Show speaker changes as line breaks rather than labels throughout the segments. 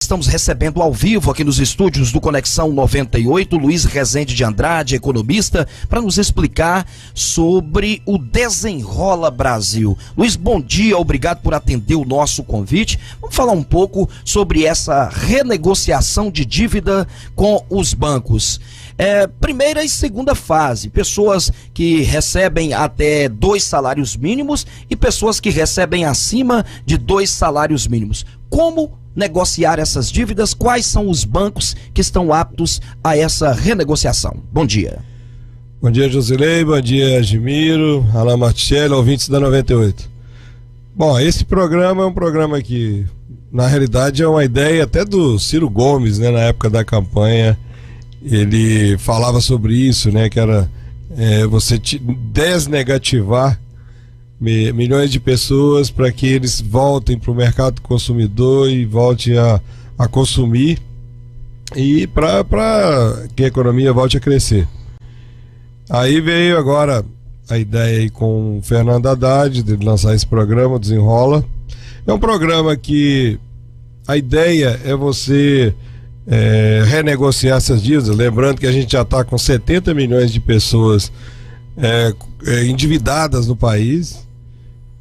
Estamos recebendo ao vivo aqui nos estúdios do Conexão 98, Luiz Rezende de Andrade, economista, para nos explicar sobre o Desenrola Brasil. Luiz, bom dia, obrigado por atender o nosso convite. Vamos falar um pouco sobre essa renegociação de dívida com os bancos. Primeira e segunda fase, pessoas que recebem até 2 salários mínimos e pessoas que recebem acima de 2 salários mínimos. Como negociar essas dívidas? Quais são os bancos que estão aptos a essa renegociação? Bom dia.
Bom dia, Josilei, bom dia, Admiro, Alain Martichelli, ouvintes da 98. Bom, esse programa é um programa que, na realidade, é uma ideia até do Ciro Gomes, né, na época da campanha. Ele falava sobre isso, né, que era você desnegativar milhões de pessoas para que eles voltem para o mercado consumidor e voltem a consumir e para que a economia volte a crescer. Aí veio agora a ideia aí com o Fernando Haddad de lançar esse programa, Desenrola. É um programa que a ideia é você renegociar essas dívidas, lembrando que a gente já está com 70 milhões de pessoas endividadas no país.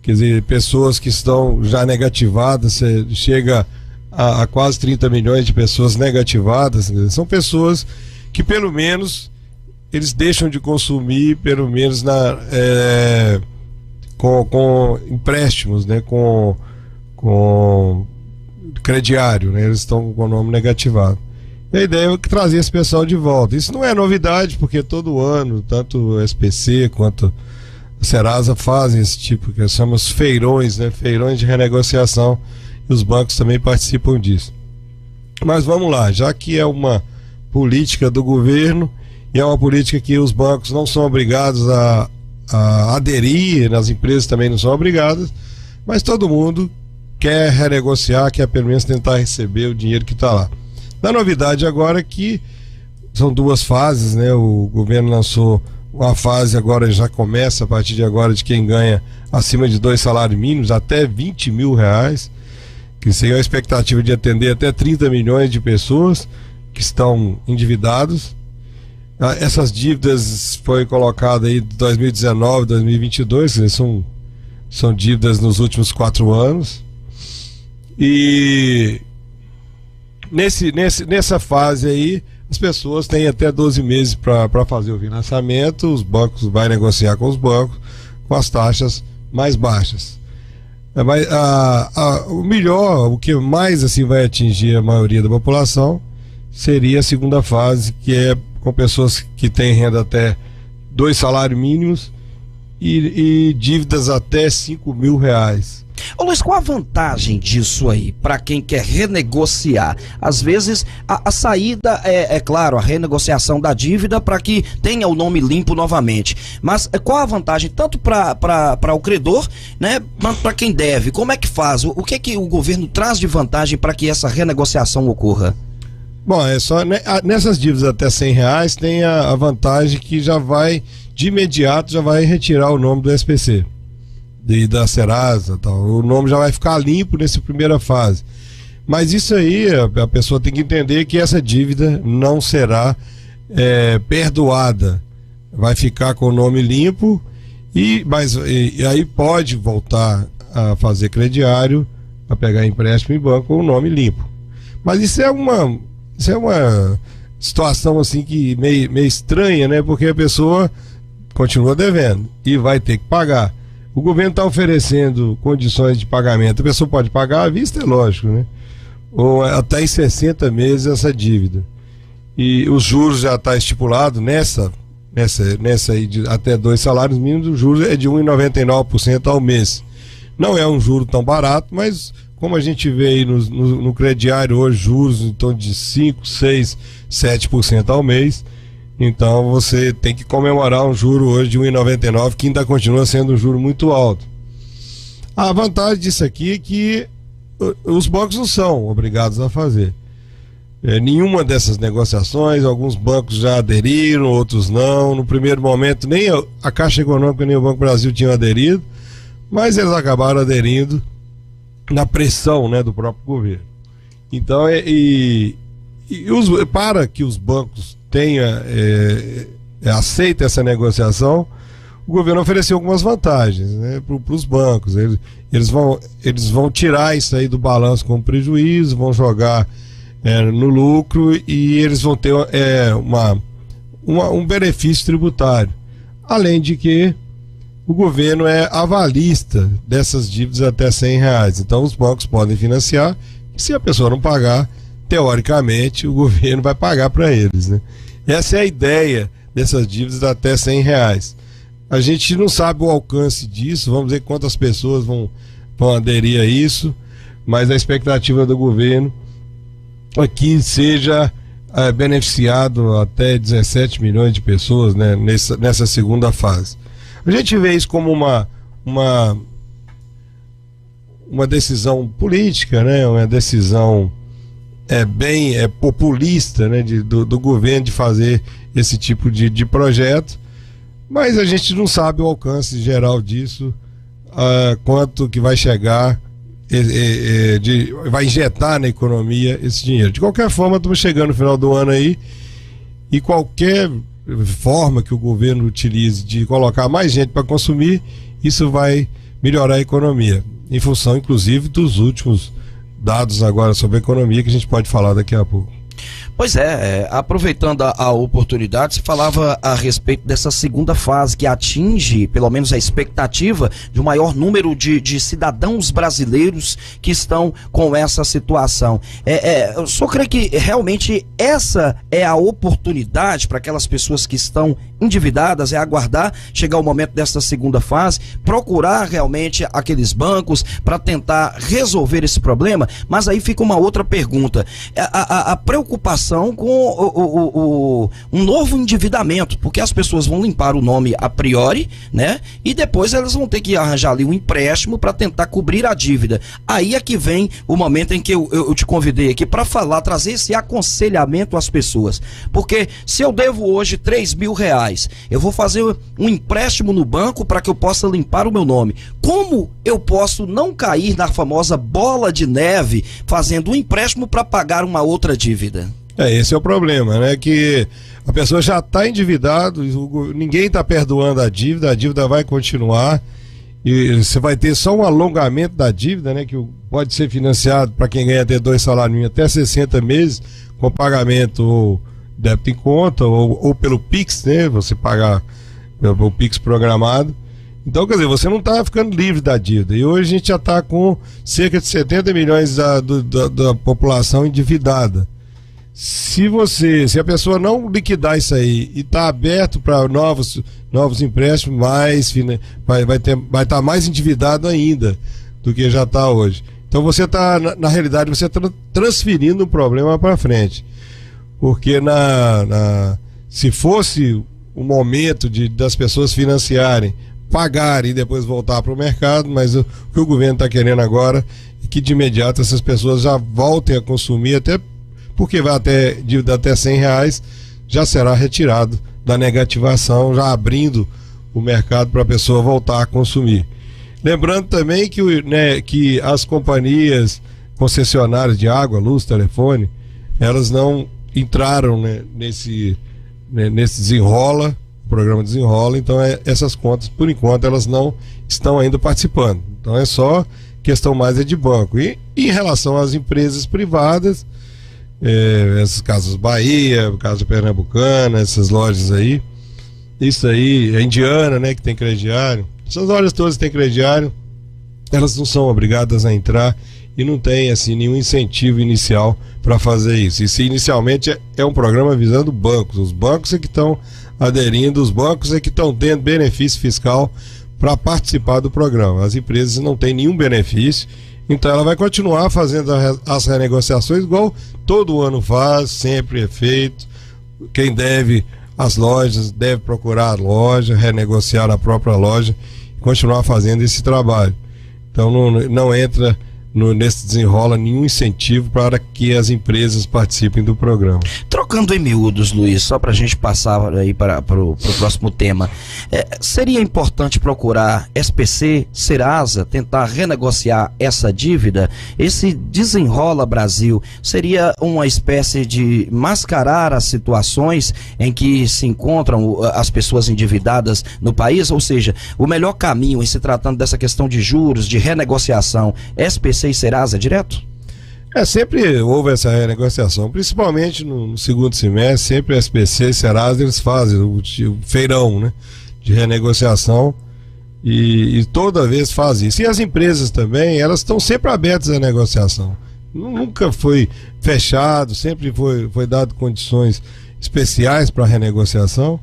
Quer dizer, pessoas que estão já negativadas, chega a quase 30 milhões de pessoas negativadas. São pessoas que pelo menos eles deixam de consumir, pelo menos com empréstimos, né? Com crediário, né? Eles estão com o nome negativado. E a ideia é trazer esse pessoal de volta. Isso não é novidade, porque todo ano, tanto o SPC quanto a Serasa fazem esse tipo, que chamamos feirões, né? Feirões de renegociação, e os bancos também participam disso. Mas vamos lá, já que é uma política do governo e é uma política que os bancos não são obrigados a aderir, as empresas também não são obrigadas, mas todo mundo quer renegociar, quer pelo menos tentar receber o dinheiro que está lá. A novidade agora é que são 2 fases, né? O governo lançou uma fase, agora já começa a partir de agora, de quem ganha acima de 2 salários mínimos, até 20 mil reais, que seria a expectativa de atender até 30 milhões de pessoas que estão endividados. Essas dívidas foi colocada aí de 2019, 2022, quer dizer, são dívidas nos últimos 4 anos. E nessa fase aí, as pessoas têm até 12 meses para fazer o financiamento. Os bancos vão negociar com os bancos com as taxas mais baixas. Mas o melhor, o que mais assim vai atingir a maioria da população seria a segunda fase, que é com pessoas que têm renda até 2 salários mínimos e dívidas até 5 mil reais.
Ô Luiz, qual a vantagem disso aí para quem quer renegociar? Às vezes a saída é claro, a renegociação da dívida para que tenha o nome limpo novamente. Mas qual a vantagem tanto para o credor, né, para quem deve? Como é que faz? O que é que o governo traz de vantagem para que essa renegociação ocorra?
Bom, é só nessas dívidas até 100 reais tem a vantagem que já vai, de imediato, já vai retirar o nome do SPC. Da Serasa, tal. O nome já vai ficar limpo nessa primeira fase. Mas isso aí, a pessoa tem que entender que essa dívida não será perdoada. Vai ficar com o nome limpo e aí pode voltar a fazer crediário, a pegar empréstimo em banco com o nome limpo. Mas isso é uma situação assim que meio estranha, né? Porque a pessoa continua devendo e vai ter que pagar. O governo está oferecendo condições de pagamento. A pessoa pode pagar à vista, é lógico, né? Ou até em 60 meses essa dívida. E os juros já está estipulado nessa aí de até 2 salários mínimos, o juros é de 1,99% ao mês. Não é um juro tão barato, mas como a gente vê aí no crediário hoje, juros em torno de 5, 6, 7% ao mês. Então você tem que comemorar um juro hoje de 1,99, que ainda continua sendo um juro muito alto. A vantagem disso aqui é que os bancos não são obrigados a fazer nenhuma dessas negociações. Alguns bancos já aderiram, outros não. No primeiro momento nem a Caixa Econômica nem o Banco Brasil tinham aderido, mas eles acabaram aderindo na pressão, né, do próprio governo. Então, para que os bancos aceitem essa negociação, o governo ofereceu algumas vantagens, né, para os bancos. Eles vão tirar isso aí do balanço como prejuízo, vão jogar no lucro e eles vão ter um benefício tributário. Além de que o governo é avalista dessas dívidas até R$100. Então os bancos podem financiar e se a pessoa não pagar, teoricamente o governo vai pagar para eles, né? Essa é a ideia dessas dívidas até R$100. A gente não sabe o alcance disso, vamos ver quantas pessoas vão aderir a isso, mas a expectativa do governo é que seja beneficiado até 17 milhões de pessoas, né, nessa segunda fase. A gente vê isso como uma decisão política, né, uma decisão bem populista, né, do governo de fazer esse tipo de projeto. Mas a gente não sabe o alcance geral disso, quanto que vai chegar, vai injetar na economia esse dinheiro. De qualquer forma, estamos chegando no final do ano aí, e qualquer forma que o governo utilize de colocar mais gente para consumir, isso vai melhorar a economia, em função, inclusive, dos últimos dados agora sobre a economia, que a gente pode falar daqui a pouco.
Pois aproveitando a oportunidade, se falava a respeito dessa segunda fase que atinge, pelo menos a expectativa, de um maior número de cidadãos brasileiros que estão com essa situação. Eu só creio que realmente essa é a oportunidade para aquelas pessoas que estão endividadas, aguardar chegar o momento dessa segunda fase, procurar realmente aqueles bancos para tentar resolver esse problema. Mas aí fica uma outra pergunta, a preocupação com um novo endividamento, porque as pessoas vão limpar o nome a priori, né? E depois elas vão ter que arranjar ali um empréstimo para tentar cobrir a dívida. Aí é que vem o momento em que eu te convidei aqui para falar, trazer esse aconselhamento às pessoas. Porque se eu devo hoje R$3.000, eu vou fazer um empréstimo no banco para que eu possa limpar o meu nome. Como eu posso não cair na famosa bola de neve fazendo um empréstimo para pagar uma outra dívida?
Esse é o problema, né? Que a pessoa já está endividada, ninguém está perdoando a dívida vai continuar e você vai ter só um alongamento da dívida, né? Que pode ser financiado para quem ganha até 2 salários até 60 meses, com pagamento ou débito em conta ou pelo Pix, né? Você pagar o Pix programado. Então, quer dizer, você não está ficando livre da dívida. E hoje a gente já está com cerca de 70 milhões da população endividada. Se a pessoa não liquidar isso aí e está aberto para novos empréstimos, vai estar mais endividado ainda do que já está hoje. Então você está, na realidade, você está transferindo o problema para frente. Porque se fosse o momento das pessoas financiarem, pagarem e depois voltar para o mercado, mas o que o governo está querendo agora é que de imediato essas pessoas já voltem a consumir, até porque vai até dívida até R$100, já será retirado da negativação, já abrindo o mercado para a pessoa voltar a consumir. Lembrando também que as companhias concessionárias de água, luz, telefone, elas não entraram, né, nesse programa Desenrola, então essas contas, por enquanto, elas não estão ainda participando. Então é só questão mais de banco. E em relação às empresas privadas, essas Casas Bahia, Casa Pernambucana, essas lojas aí, isso aí, a Indiana, né, que tem crediário, essas lojas todas têm crediário, elas não são obrigadas a entrar e não tem assim nenhum incentivo inicial para fazer isso. Isso inicialmente é um programa visando bancos. Os bancos é que estão aderindo, os bancos é que estão tendo benefício fiscal para participar do programa. As empresas não têm nenhum benefício, então ela vai continuar fazendo as renegociações igual todo ano faz, sempre é feito. Quem deve as lojas deve procurar a loja, renegociar na própria loja e continuar fazendo esse trabalho. Então não entra nesse Desenrola nenhum incentivo para que as empresas participem do programa.
Colocando em miúdos, Luiz, só para a gente passar aí para o próximo tema, seria importante procurar SPC, Serasa, tentar renegociar essa dívida? Esse Desenrola Brasil seria uma espécie de mascarar as situações em que se encontram as pessoas endividadas no país? Ou seja, o melhor caminho em se tratando dessa questão de juros, de renegociação, SPC e Serasa direto?
Sempre houve essa renegociação, principalmente no segundo semestre, sempre a SPC e Serasa, eles fazem o feirão, né, de renegociação e toda vez fazem isso. E as empresas também, elas estão sempre abertas à negociação. Nunca foi fechado, sempre foi dado condições especiais para a renegociação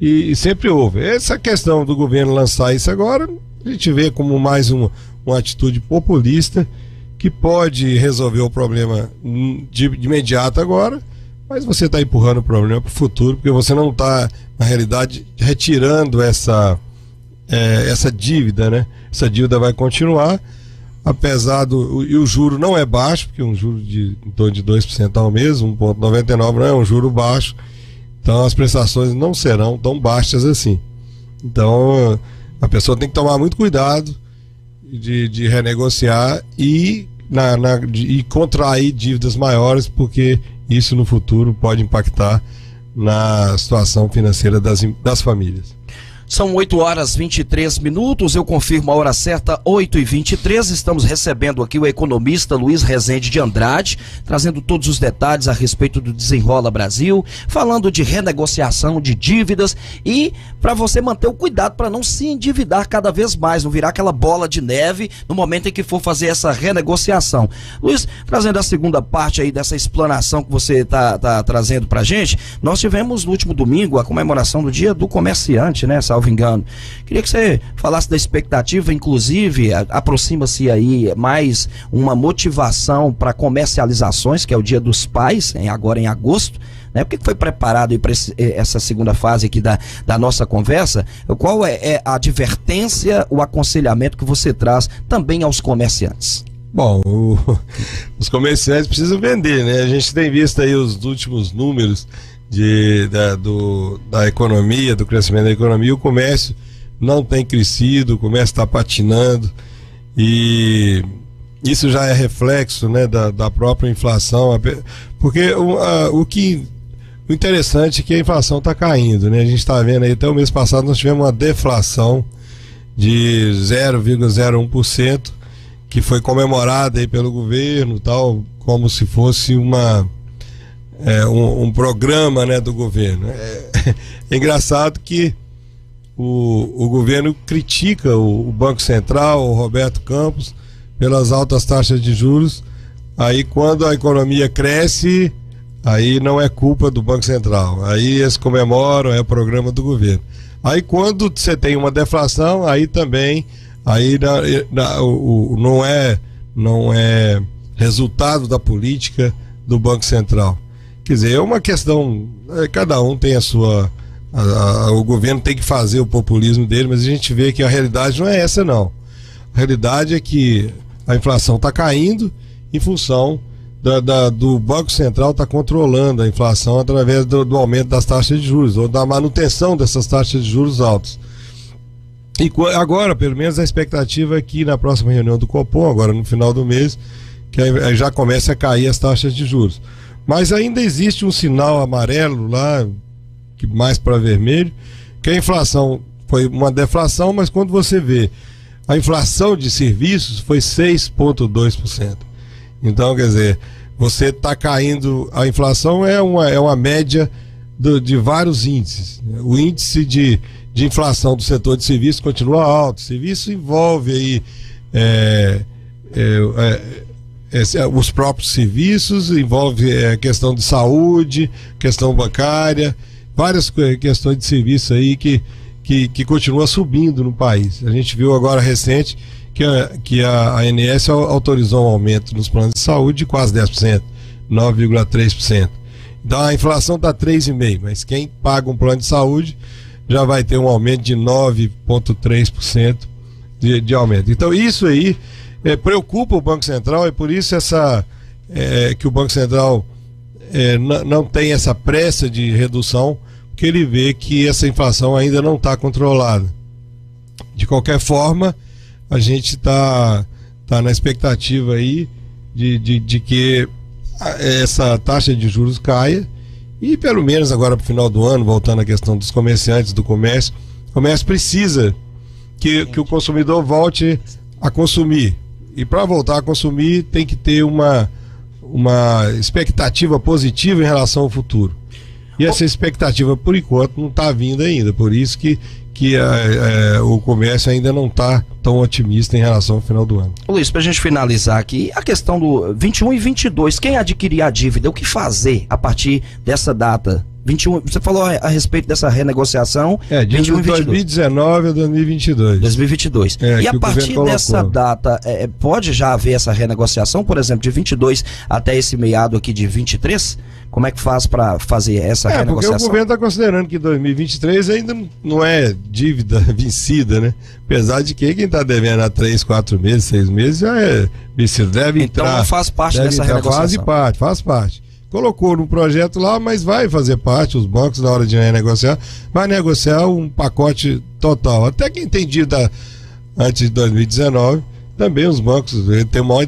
e sempre houve. Essa questão do governo lançar isso agora, a gente vê como mais uma atitude populista que pode resolver o problema de imediato agora, mas você está empurrando o problema para o futuro, porque você não está, na realidade, retirando essa dívida, né? Essa dívida vai continuar, apesar e o juro não é baixo, porque um juro em torno de 2% ao mês, 1,99 não é um juro baixo, então as prestações não serão tão baixas assim. Então a pessoa tem que tomar muito cuidado de renegociar e contrair dívidas maiores, porque isso no futuro pode impactar na situação financeira das famílias.
São 8h23, eu confirmo a hora certa, 8h23. Estamos recebendo aqui o economista Luiz Rezende de Andrade, trazendo todos os detalhes a respeito do Desenrola Brasil, falando de renegociação de dívidas e para você manter o cuidado para não se endividar cada vez mais, não virar aquela bola de neve no momento em que for fazer essa renegociação. Luiz, trazendo a segunda parte aí dessa explanação que você tá trazendo pra gente, nós tivemos no último domingo a comemoração do Dia do Comerciante, né? Salvo engano. Queria que você falasse da expectativa, inclusive, aproxima-se aí mais uma motivação para comercializações, que é o Dia dos Pais, agora em agosto, né? O que foi preparado aí para essa segunda fase aqui da nossa conversa? Qual é a advertência, o aconselhamento que você traz também aos comerciantes?
Bom, os comerciantes precisam vender, né? A gente tem visto aí os últimos números da economia, do crescimento da economia. O comércio não tem crescido, o comércio está patinando e isso já é reflexo, né, da própria inflação, porque o interessante é que a inflação está caindo, né? A gente está vendo aí, até o mês passado nós tivemos uma deflação de 0,01%, que foi comemorada aí pelo governo, tal, como se fosse um programa, né, do governo. É engraçado que o governo critica o Banco Central, o Roberto Campos, pelas altas taxas de juros. Aí quando a economia cresce, aí não é culpa do Banco Central, aí eles comemoram, é programa do governo. Aí quando você tem uma deflação, aí também não é resultado da política do Banco Central. Quer dizer, é uma questão, cada um tem a sua, o governo tem que fazer o populismo dele, mas a gente vê que a realidade não é essa, não. A realidade é que a inflação está caindo em função do Banco Central estar controlando a inflação através do aumento das taxas de juros, ou da manutenção dessas taxas de juros altas. E agora, pelo menos, a expectativa é que na próxima reunião do Copom, agora no final do mês, que aí já comece a cair as taxas de juros. Mas ainda existe um sinal amarelo lá, que mais para vermelho, que a inflação foi uma deflação, mas quando você vê a inflação de serviços foi 6,2%. Então, quer dizer, você está caindo, a inflação é uma média de vários índices. O índice de inflação do setor de serviços continua alto. Serviço envolve aí os próprios serviços, envolve a questão de saúde, questão bancária, várias questões de serviço aí que continua subindo no país. A gente viu agora recente que a ANS autorizou um aumento nos planos de saúde de quase 10%, 9,3%. Então a inflação está 3,5%, mas quem paga um plano de saúde já vai ter um aumento de 9,3% de aumento. Então isso aí preocupa o Banco Central, e por isso que o Banco Central não tem essa pressa de redução, porque ele vê que essa inflação ainda não está controlada. De qualquer forma, a gente está na expectativa aí de que essa taxa de juros caia, e pelo menos agora para o final do ano, voltando à questão dos comerciantes, do comércio, o comércio precisa que o consumidor volte a consumir, e para voltar a consumir tem que ter uma expectativa positiva em relação ao futuro. E essa expectativa, por enquanto, não está vindo ainda. Por isso que o comércio ainda não está tão otimista em relação ao final do ano.
Luiz, para a gente finalizar aqui, a questão do 21 e 22, quem adquirir a dívida, o que fazer a partir dessa data? 21, você falou a respeito dessa renegociação.
De 2019 a 2022.
2022. E a partir dessa data, pode já haver essa renegociação, por exemplo, de 22 até esse meado aqui de 23? Como é que faz para fazer essa renegociação?
Porque o governo está considerando que 2023 ainda não é dívida vencida, né? Apesar de que quem está devendo há 3, 4 meses, 6 meses já é vencido. Deve entrar.
Então não faz parte dessa renegociação.
Faz parte. Colocou no projeto lá, mas vai fazer parte, os bancos, na hora de renegociar, vai negociar um pacote total. Até quem tem dívida antes de 2019, também os bancos têm maior